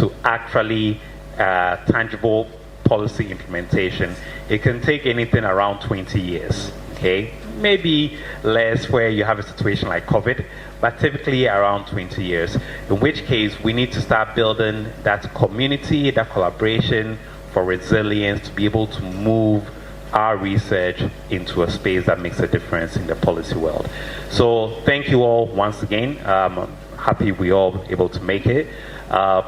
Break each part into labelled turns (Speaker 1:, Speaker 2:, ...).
Speaker 1: to actually tangible policy implementation, it can take anything around 20 years. Okay, maybe less where you have a situation like COVID, but typically around 20 years. In which case, we need to start building that community, that collaboration for resilience to be able to move our research into a space that makes a difference in the policy world. So thank you all once again. I'm happy we all able to make it.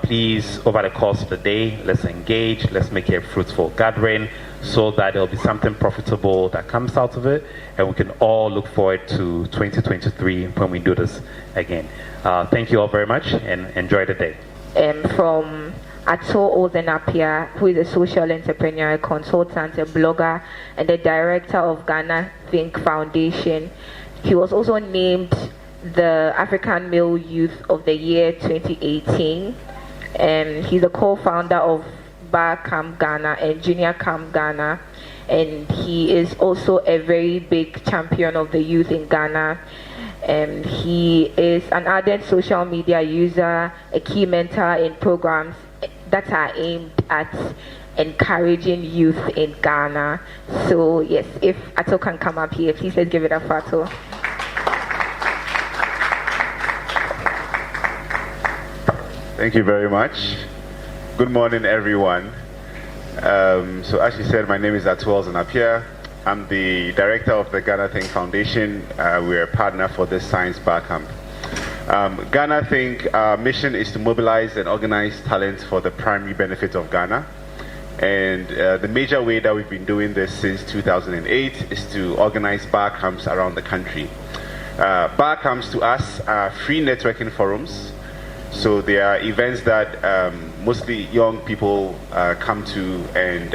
Speaker 1: Please, over the course of the day, let's engage, let's make it a fruitful gathering so that there'll be something profitable that comes out of it, and we can all look forward to 2023 when we do this again. Thank you all very much, and enjoy the day.
Speaker 2: From Ato Ozenapia, who is a social entrepreneur, a consultant, a blogger, and the director of Ghana Think Foundation. He was also named the African Male Youth of the Year 2018, and he's a co-founder of Bar Camp Ghana and Junior Camp Ghana, and he is also a very big champion of the youth in Ghana. He is an ardent social media user, a key mentor in programs that are aimed at encouraging youth in Ghana. So yes, if Ato can come up here, please let's give it up for Ato.
Speaker 3: Thank you very much. Good morning, everyone. So as you said, my name is Ato Ozenapia. I'm the director of the Ghana Think Foundation. We're a partner for this Science Bar Camp. Ghana Think, our mission is to mobilize and organize talent for the primary benefit of Ghana. And the major way that we've been doing this since 2008 is to organize bar camps around the country. Bar camps to us are free networking forums. So they are events that mostly young people come to, and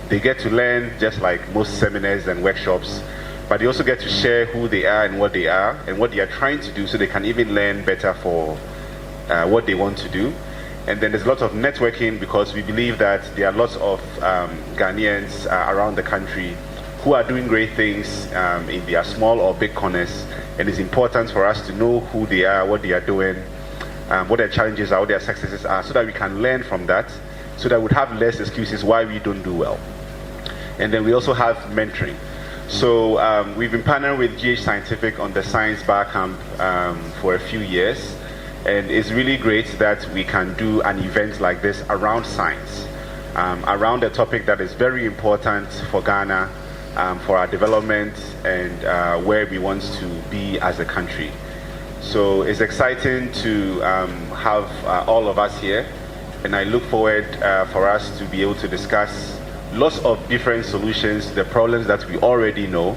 Speaker 3: they get to learn just like most seminars and workshops, but they also get to share who they are and what they are are trying to do, so they can even learn better for what they want to do. And then there's a lot of networking, because we believe that there are lots of Ghanaians around the country who are doing great things in their small or big corners, and it's important for us to know who they are, what they are doing, what their challenges are, what their successes are, so that we can learn from that, so that we'd have less excuses why we don't do well. And then we also have mentoring. So we've been partnering with GH Scientific on the Science Bar Camp for a few years, and it's really great that we can do an event like this around science, around a topic that is very important for Ghana, for our development, and where we want to be as a country. So it's exciting to have all of us here, and I look forward for us to be able to discuss lots of different solutions to the problems that we already know,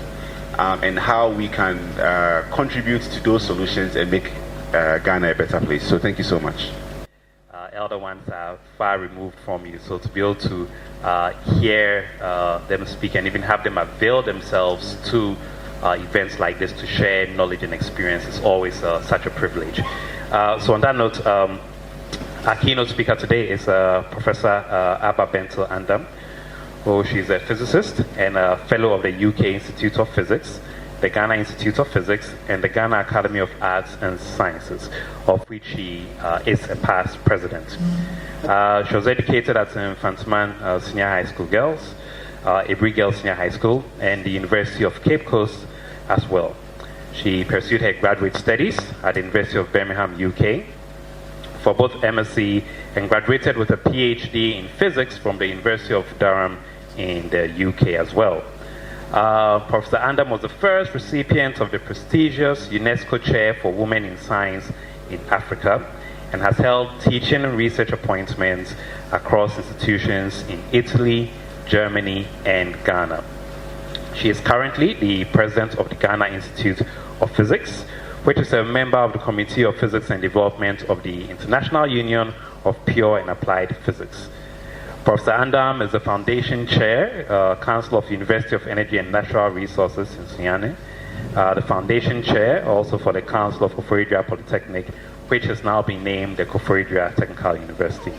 Speaker 3: and how we can contribute to those solutions and make Ghana a better place. So thank you so much.
Speaker 1: Elder ones are far removed from you, so to be able to hear them speak and even have them avail themselves to events like this to share knowledge and experience is always such a privilege. So on that note, our keynote speaker today is Professor Abba Bento Andam. She's a physicist and a fellow of the UK Institute of Physics, the Ghana Institute of Physics, and the Ghana Academy of Arts and Sciences, of which she is a past president. She was educated at Infantsman Senior High School Girls, Ebri Girls Senior High School, and the University of Cape Coast as well. She pursued her graduate studies at the University of Birmingham, UK, for both MSc, and graduated with a PhD in physics from the University of Durham in the UK as well. Professor Andam was the first recipient of the prestigious UNESCO Chair for Women in Science in Africa, and has held teaching and research appointments across institutions in Italy, Germany, and Ghana. She is currently the president of the Ghana Institute of Physics, which is a member of the Committee of Physics and Development of the International Union of Pure and Applied Physics. Professor Andam is the Foundation Chair, Council of the University of Energy and Natural Resources in Sunyani, the Foundation Chair also for the Council of Koforidua Polytechnic, which has now been named the Koforidua Technical University.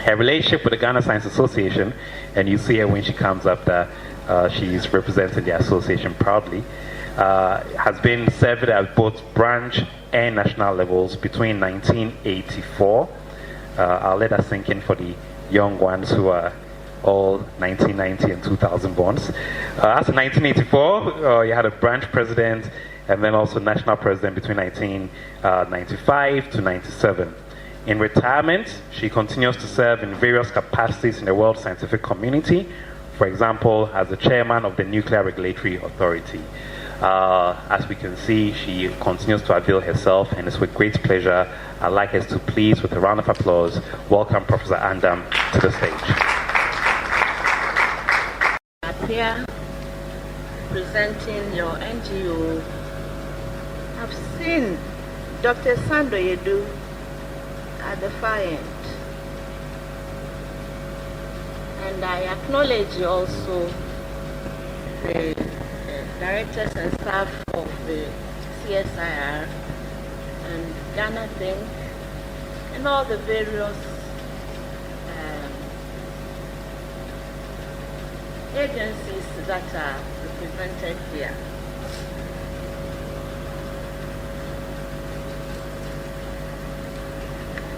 Speaker 1: Her relationship with the Ghana Science Association, and you see her when she comes up there, she's representing the association proudly, has been served at both branch and national levels between 1984 I'll let that sink in for the young ones who are all 1990 and 2000 borns. After 1984, you had a branch president and then also national president between 1995 to 97. In retirement, she continues to serve in various capacities in the world scientific community, for example, as the chairman of the Nuclear Regulatory Authority. As we can see, she continues to avail herself, and it's with great pleasure I'd like us to please, with a round of applause, welcome Professor Andam to the stage.
Speaker 4: Here, presenting your NGO, I've seen Dr. Sando Yedu at the far end. And I acknowledge also the directors and staff of the CSIR and Ghana Think and all the various agencies that are represented here.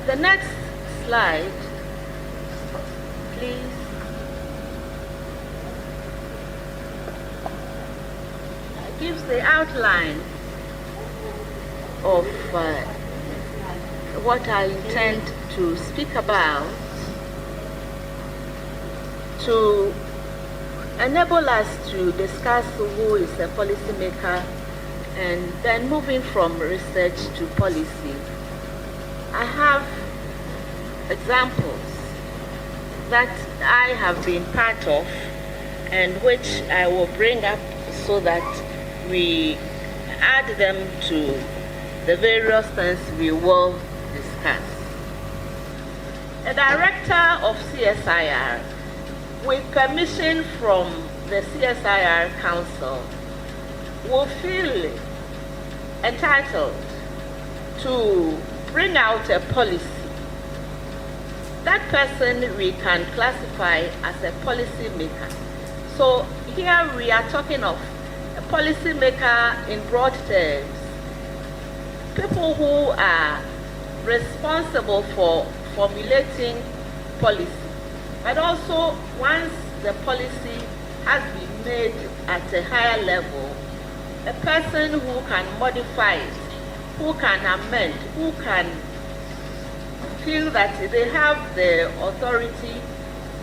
Speaker 4: The next slide, please. Gives the outline of what I intend to speak about to enable us to discuss who is a policymaker and then moving from research to policy. I have examples that I have been part of and which I will bring up so that we add them to the various things we will discuss. A director of CSIR, with permission from the CSIR Council, will feel entitled to bring out a policy. That person we can classify as a policy maker. So here we are talking of a policy maker in broad terms, people who are responsible for formulating policy, but also once the policy has been made at a higher level, a person who can modify it, who can amend, who can feel that they have the authority,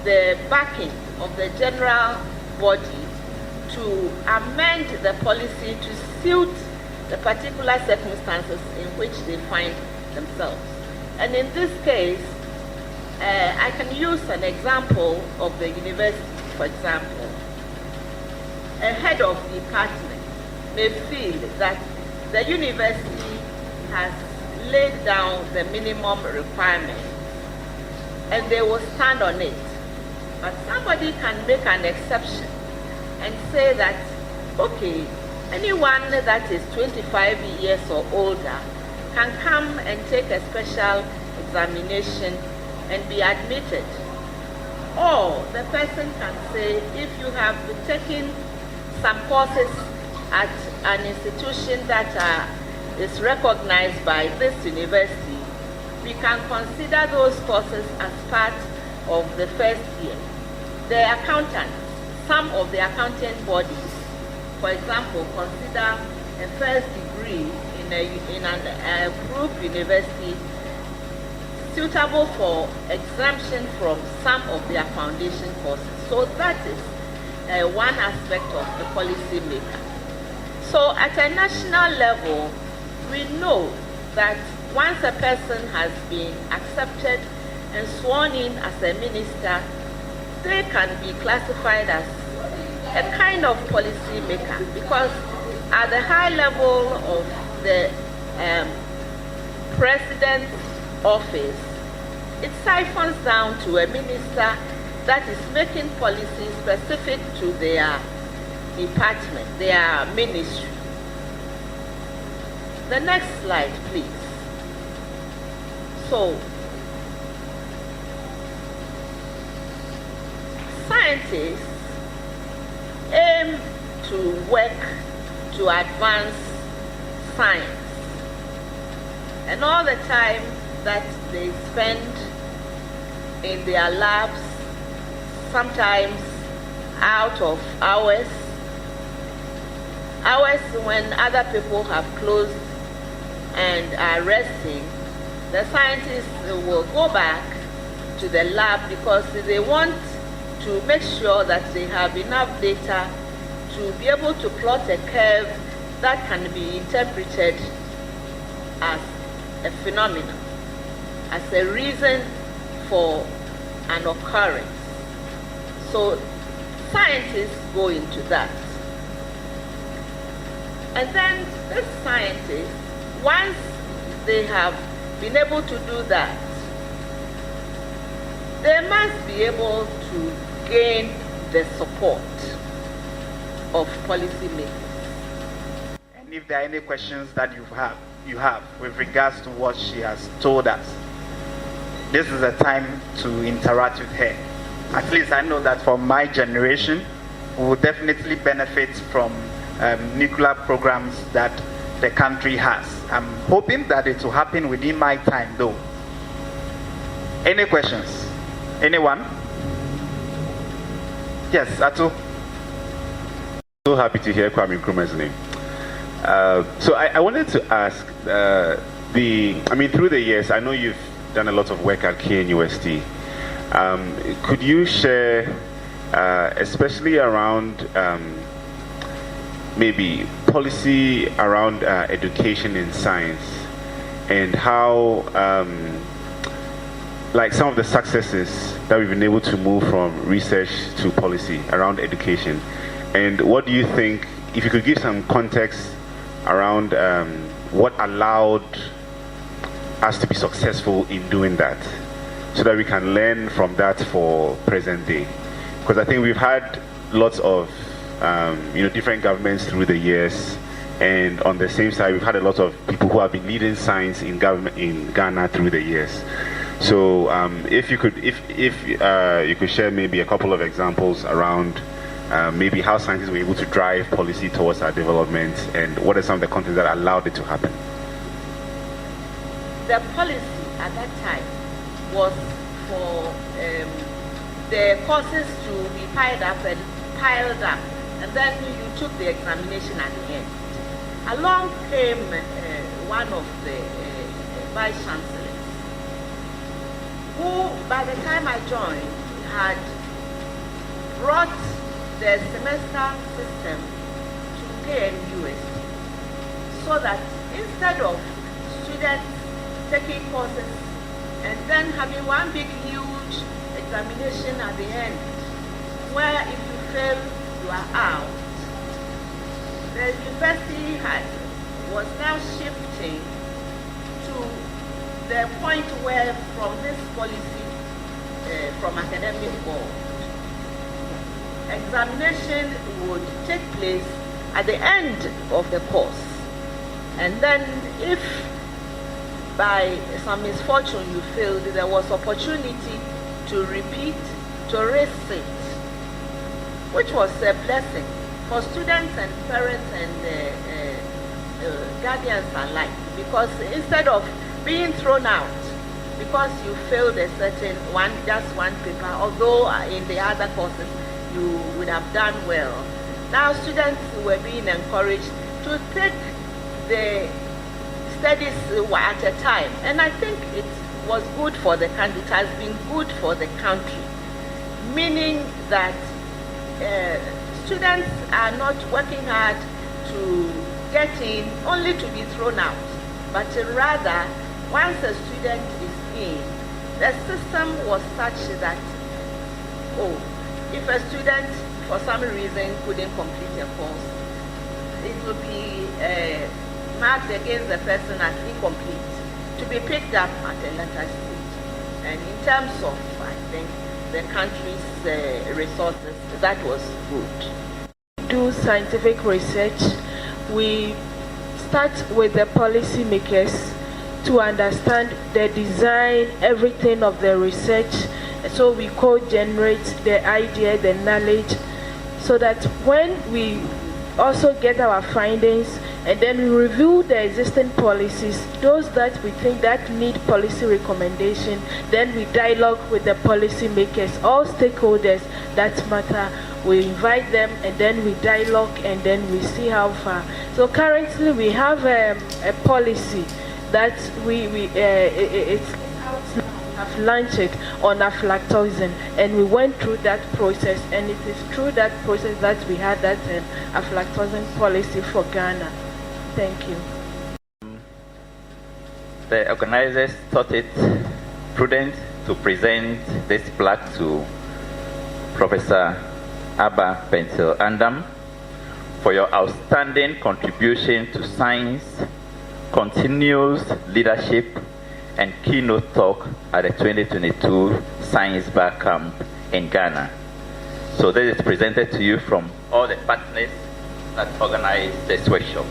Speaker 4: the backing of the general body to amend the policy to suit the particular circumstances in which they find themselves. And in this case, I can use an example of the university, for example. A head of department may feel that the university has laid down the minimum requirements and they will stand on it. But somebody can make an exception and say that, okay, anyone that is 25 years or older can come and take a special examination and be admitted. Or the person can say, if you have taken some courses at an institution that is recognized by this university, we can consider those courses as part of the first year. The accountants, some of the accounting bodies, for example, consider a first degree in an approved university suitable for exemption from some of their foundation courses. So that is one aspect of the policy maker. So at a national level, we know that once a person has been accepted and sworn in as a minister, they can be classified as a kind of policy maker, because at the high level of the president's office, it siphons down to a minister that is making policy specific to their department, their ministry. The next slide, please. So, scientists aim to work to advance science, and all the time that they spend in their labs, sometimes out of hours when other people have closed and are resting. The scientists will go back to the lab because they want to make sure that they have enough data to be able to plot a curve that can be interpreted as a phenomenon, as a reason for an occurrence. So scientists go into that. And then these scientists, once they have been able to do that, they must be able to gain the support of policymakers.
Speaker 5: And if there are any questions that you have with regards to what she has told us, this is a time to interact with her. At least I know that for my generation, we will definitely benefit from nuclear programs that the country has. I'm hoping that it will happen within my time though. Any questions? Anyone? Yes, Atu.
Speaker 3: So happy to hear Kwame Nkrumah's name. So I wanted to ask, through the years, I know you've done a lot of work at KNUST. Could you share, especially around maybe policy around education in science, and how, like some of the successes that we've been able to move from research to policy around education? And what do you think, if you could give some context around what allowed us to be successful in doing that, so that we can learn from that for present day? Because I think we've had lots of different governments through the years, and on the same side, we've had a lot of people who have been leading science in government in Ghana through the years. So if you could share maybe a couple of examples around maybe how scientists were able to drive policy towards our development, and what are some of the contents that allowed it to happen?
Speaker 4: The policy at that time was for the courses to be piled up, and then you took the examination at the end. Along came one of the vice chancellors, who by the time I joined had brought the semester system to KNUST, so that instead of students taking courses and then having one big huge examination at the end, where if you fail you are out, the university was now shifting to the point where from this policy from academic board, examination would take place at the end of the course, and then if by some misfortune you failed, there was opportunity to repeat, to resit, which was a blessing for students and parents and guardians alike, because instead of being thrown out because you failed a certain one, just one paper, although in the other courses you would have done well, now students were being encouraged to take the studies at a time. And I think it was good for the country, it has been good for the country, meaning that students are not working hard to get in only to be thrown out, but rather once a student is in, the system was such that, if a student for some reason couldn't complete a course, it would be marked against the person as incomplete, to be picked up at a later stage. And in terms of, I think, the country's resources, that was good.
Speaker 6: Do scientific research, we start with the policymakers to understand the design, everything of the research, so we co-generate the idea, the knowledge, so that when we also get our findings, and then we review the existing policies, those that we think that need policy recommendation. Then we dialogue with the policy makers, all stakeholders that matter. We invite them, and then we dialogue, and then we see how far. So currently we have a policy that it's have launched it on aflatoxin, and we went through that process, and it is through that process that we had that aflatoxin policy for Ghana. Thank you.
Speaker 7: The organizers thought it prudent to present this plaque to Professor Abba Pentil Andam for your outstanding contribution to science, continuous leadership, and keynote talk at the 2022 Science Bar Camp in Ghana. So this is presented to you from all the partners that organized this workshop.